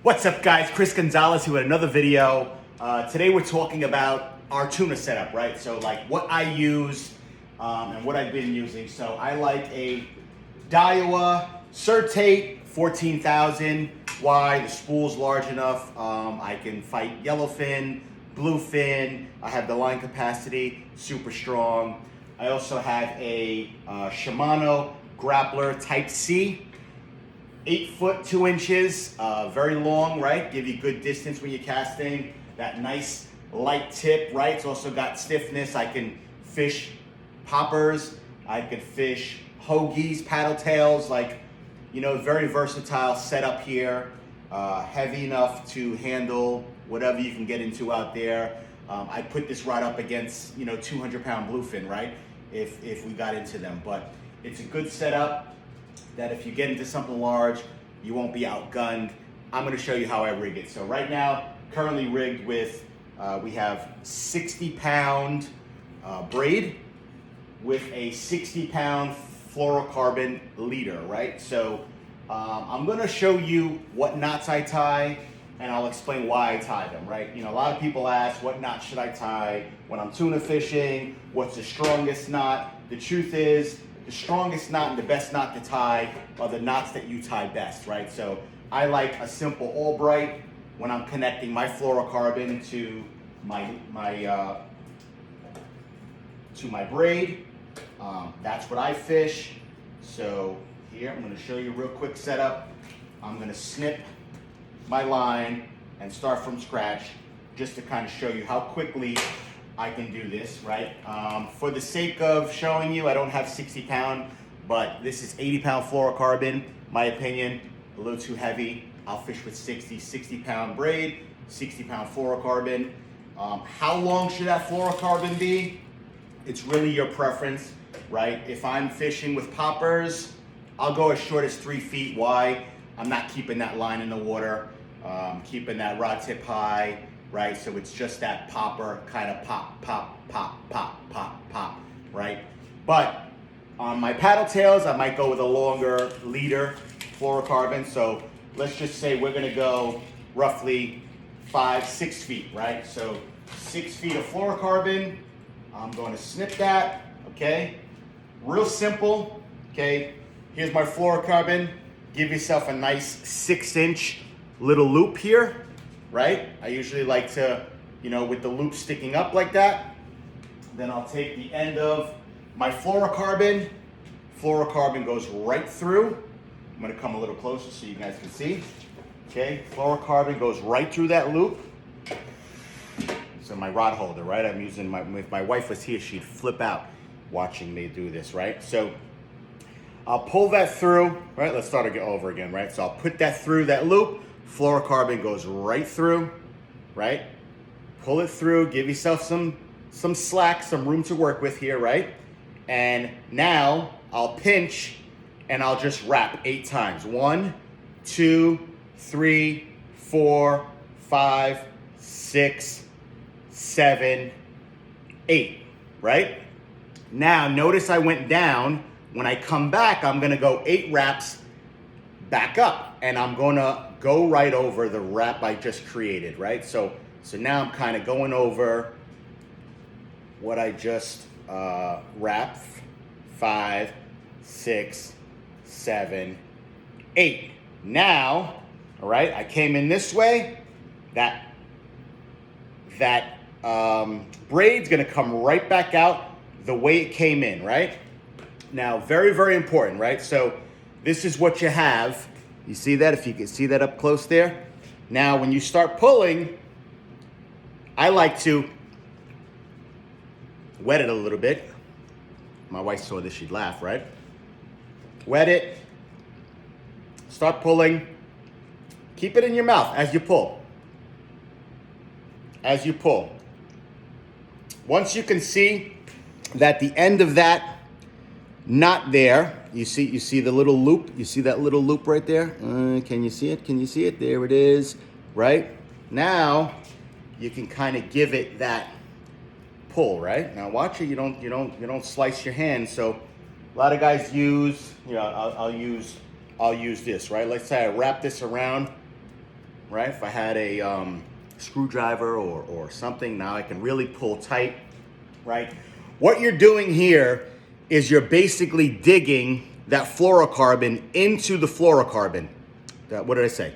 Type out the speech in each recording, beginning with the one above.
What's up, guys? Chris Gonzalez here with another video. Today we're talking about our tuna setup, right? So like what I use and what I've been using. So I like a Daiwa Certate 14,000. Why? The spool's large enough. I can fight yellowfin, bluefin. I have the line capacity, super strong. I also have a Shimano grappler type C. 8 foot 2 inches, very long, right? Give you good distance when you're casting. That nice light tip, right? It's also got stiffness. I can fish poppers. I could fish Hoggies, paddle tails, like, you know, very versatile setup here. Heavy enough to handle whatever you can get into out there. I put this right up against, you know, 200-pound bluefin, right? If we got into them, but it's a good setup that if you get into something large, you won't be outgunned. I'm gonna show you how I rig it. So right now, currently rigged with, we have 60-pound braid with a 60-pound fluorocarbon leader, right? So I'm gonna show you what knots I tie, and I'll explain why I tie them, right? You know, a lot of people ask, what knot should I tie when I'm tuna fishing? What's the strongest knot? The truth is, the strongest knot and the best knot to tie are the knots that you tie best, right? So I like a simple Albright when I'm connecting my fluorocarbon to my braid. That's what I fish. So here, I'm gonna show you a real quick setup. I'm gonna snip my line and start from scratch just to kind of show you how quickly I can do this, right? For the sake of showing you, I don't have 60-pound, but this is 80-pound fluorocarbon. My opinion, a little too heavy. I'll fish with 60-pound braid, 60-pound fluorocarbon. How long should that fluorocarbon be? It's really your preference, right? If I'm fishing with poppers, I'll go as short as 3 feet. Why? I'm not keeping that line in the water, keeping that rod tip high, right? So it's just that popper kind of pop, pop, pop, pop, pop, pop, right? But on my paddle tails, I might go with a longer leader fluorocarbon. So let's just say we're gonna go roughly 5-6 feet, right? So 6 feet of fluorocarbon. I'm going to snip that, okay? Real simple, okay? Here's my fluorocarbon. Give yourself a nice 6-inch little loop here, right? I usually like to, you know, with the loop sticking up like that. Then I'll take the end of my fluorocarbon. Fluorocarbon goes right through. I'm gonna come a little closer so you guys can see. Okay, fluorocarbon goes right through that loop. So my rod holder, right? I'm using if my wife was here, she'd flip out watching me do this, right? So I'll pull that through, right? Let's start over again, right? So I'll put that through that loop. Fluorocarbon goes right through, right? Pull it through, give yourself some slack, some room to work with here, right? And now I'll pinch and I'll just wrap 8 times. 1, 2, 3, 4, 5, 6, 7, 8, right? Now notice I went down. When I come back, I'm gonna go 8 wraps back up, and I'm gonna go right over the wrap I just created, right? So now I'm kind of going over what I just wrapped. 5, 6, 7, 8. Now, all right, I came in this way. That braid's gonna come right back out the way it came in, right? Now, very, very important, right? So this is what you have. You see that? If you can see that up close there. Now, when you start pulling, I like to wet it a little bit. My wife saw this, she'd laugh, right? Wet it. Start pulling. Keep it in your mouth as you pull. As you pull. Once you can see that the end of that knot there, you see the little loop? You see that little loop right there? Can you see it? Can you see it? There it is, right? Now you can kind of give it that pull, right? Now watch it. You don't slice your hand. So a lot of guys use, I'll use this, right? Let's say I wrap this around right? If I had a screwdriver or something, now I can really pull tight, right? What you're doing here is you're basically digging that fluorocarbon into the fluorocarbon. What did I say?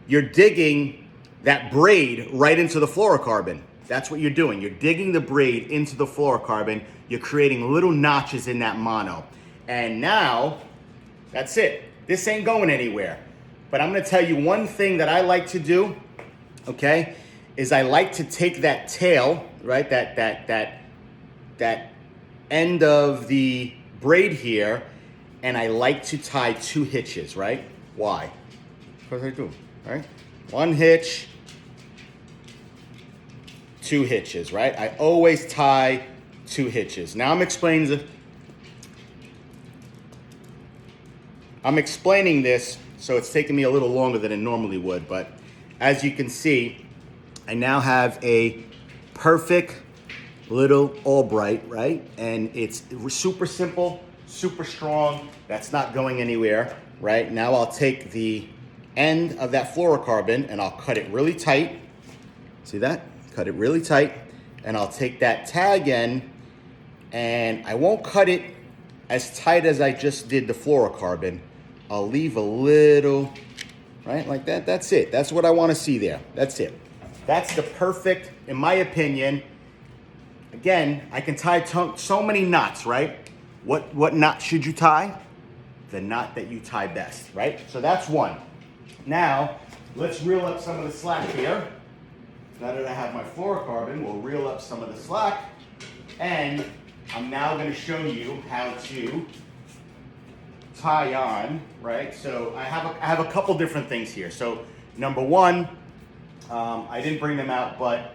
You're digging that braid right into the fluorocarbon. That's what you're doing. You're digging the braid into the fluorocarbon. You're creating little notches in that mono. And now, that's it. This ain't going anywhere. But I'm gonna tell you one thing that I like to do, okay, is I like to take that tail, right, that end of the braid here, and I like to tie 2 hitches, right? Why? Because I do, right? 1 hitch, 2 hitches, right? I always tie 2 hitches. Now I'm explaining this, so it's taking me a little longer than it normally would, but as you can see, I now have a perfect little Albright, right? And it's super simple, super strong. That's not going anywhere, right? Now I'll take the end of that fluorocarbon and I'll cut it really tight. See that? Cut it really tight. And I'll take that tag end and I won't cut it as tight as I just did the fluorocarbon. I'll leave a little, right? Like that. That's it. That's what I want to see there. That's it. That's the perfect, in my opinion. Again, I can tie so many knots, right? What knot should you tie? The knot that you tie best, right? So that's one. Now, let's reel up some of the slack here. Now that I have my fluorocarbon, we'll reel up some of the slack. And I'm now going to show you how to tie on, right? So I have a couple different things here. So number one, I didn't bring them out, but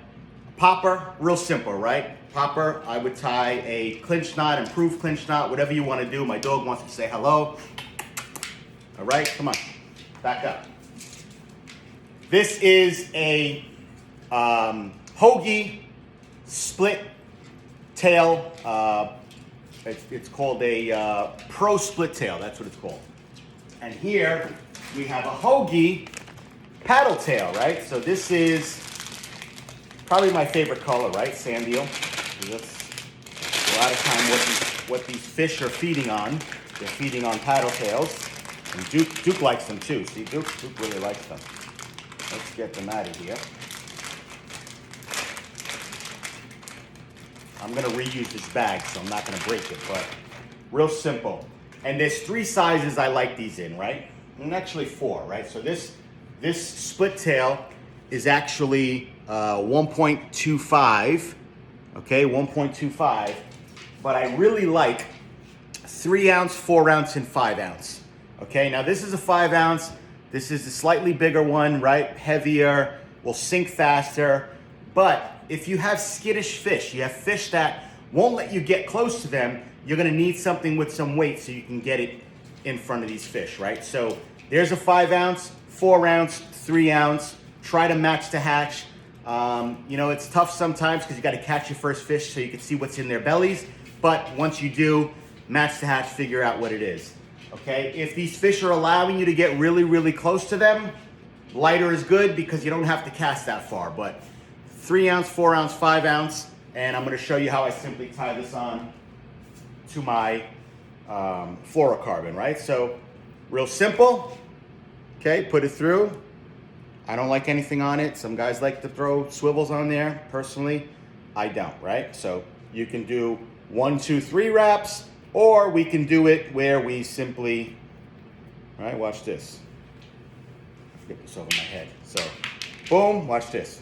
popper, real simple, right? Popper, I would tie a clinch knot, improved clinch knot, whatever you want to do. My dog wants to say hello. All right, come on, back up. This is a Hoggy split tail. It's called a pro split tail. That's what it's called. And here we have a Hoggy paddle tail, right? So this is probably my favorite color, right? Sand eel. That's a lot of time what these fish are feeding on. They're feeding on paddle tails. And Duke likes them too. See, Duke really likes them. Let's get them out of here. I'm gonna reuse this bag, so I'm not gonna break it, but real simple. And there's 3 sizes I like these in, right? And actually 4, right? So this split tail is actually 1.25, okay, 1.25, but I really like 3 ounce, 4 ounce, and 5 ounce. Okay, now this is a 5 ounce. This is a slightly bigger one, right? Heavier, will sink faster. But if you have skittish fish, you have fish that won't let you get close to them, you're gonna need something with some weight so you can get it in front of these fish, right? So there's a 5 ounce, 4 ounce, 3 ounce. Try to match the hatch. You know, it's tough sometimes because you gotta catch your first fish so you can see what's in their bellies. But once you do, match the hatch, figure out what it is. Okay, if these fish are allowing you to get really, really close to them, lighter is good because you don't have to cast that far. But 3 ounce, 4 ounce, 5 ounce, and I'm going to show you how I simply tie this on to my fluorocarbon, right? So, real simple. Okay, put it through. I don't like anything on it. Some guys like to throw swivels on there. Personally, I don't, right? So you can do 1, 2, 3 wraps. Or we can do it where we simply, all right, watch this. Get this over my head. So, boom, watch this.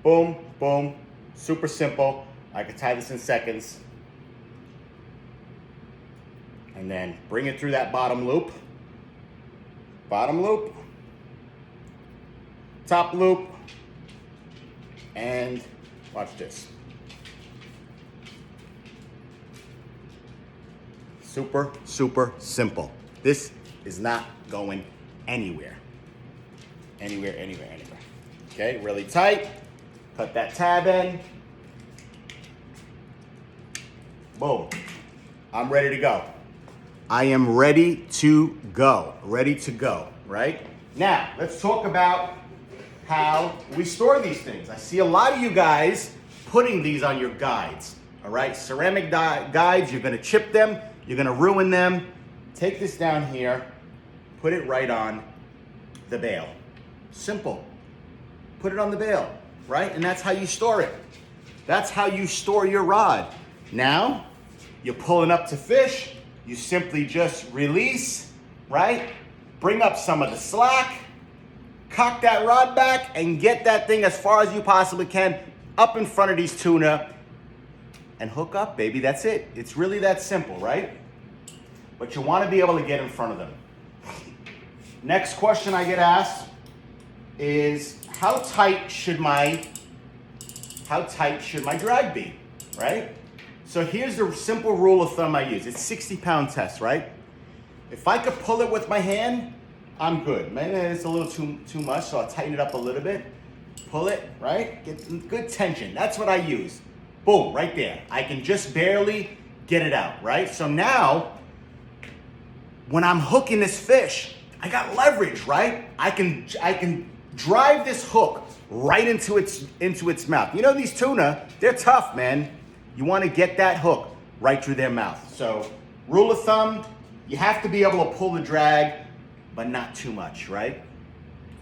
Boom, boom, super simple. I can tie this in seconds. And then bring it through that bottom loop. Bottom loop. Top loop. And watch this. Super, super simple. This is not going anywhere. Anywhere. Okay, really tight. Cut that tab in. Boom. I'm ready to go. I am ready to go. Ready to go, right? Now, let's talk about how we store these things. I see a lot of you guys putting these on your guides, all right? Ceramic guides, you're gonna chip them, you're gonna ruin them. Take this down here, put it right on the bail. Simple. Put it on the bail, right? And that's how you store it. That's how you store your rod. Now, you're pulling up to fish, you simply just release, right? Bring up some of the slack, cock that rod back, and get that thing as far as you possibly can up in front of these tuna and hook up, baby. That's it. It's really that simple, right? But you want to be able to get in front of them. Next question I get asked is how tight should my drag be, right? So here's the simple rule of thumb I use. It's 60-pound test, right? If I could pull it with my hand, I'm good. Maybe it's a little too much, so I'll tighten it up a little bit. Pull it, right? Get good tension. That's what I use. Boom, right there. I can just barely get it out, right? So now, when I'm hooking this fish, I got leverage, right? I can drive this hook right into its mouth. You know these tuna, they're tough, man. You want to get that hook right through their mouth. So, rule of thumb, you have to be able to pull the drag, but not too much, right?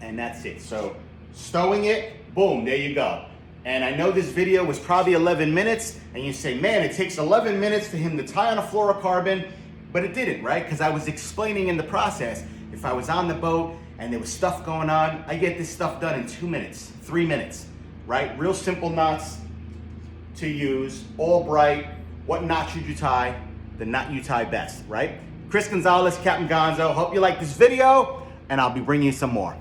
And that's it. So, stowing it, boom, there you go. And I know this video was probably 11 minutes, and you say, man, it takes 11 minutes for him to tie on a fluorocarbon, but it didn't, right? Because I was explaining in the process. If I was on the boat and there was stuff going on, I get this stuff done in 2 minutes, 3 minutes, right? Real simple knots to use, all bright. What knot should you tie? The knot you tie best, right? Chris Gonzalez, Captain Gonzo. Hope you like this video, and I'll be bringing you some more.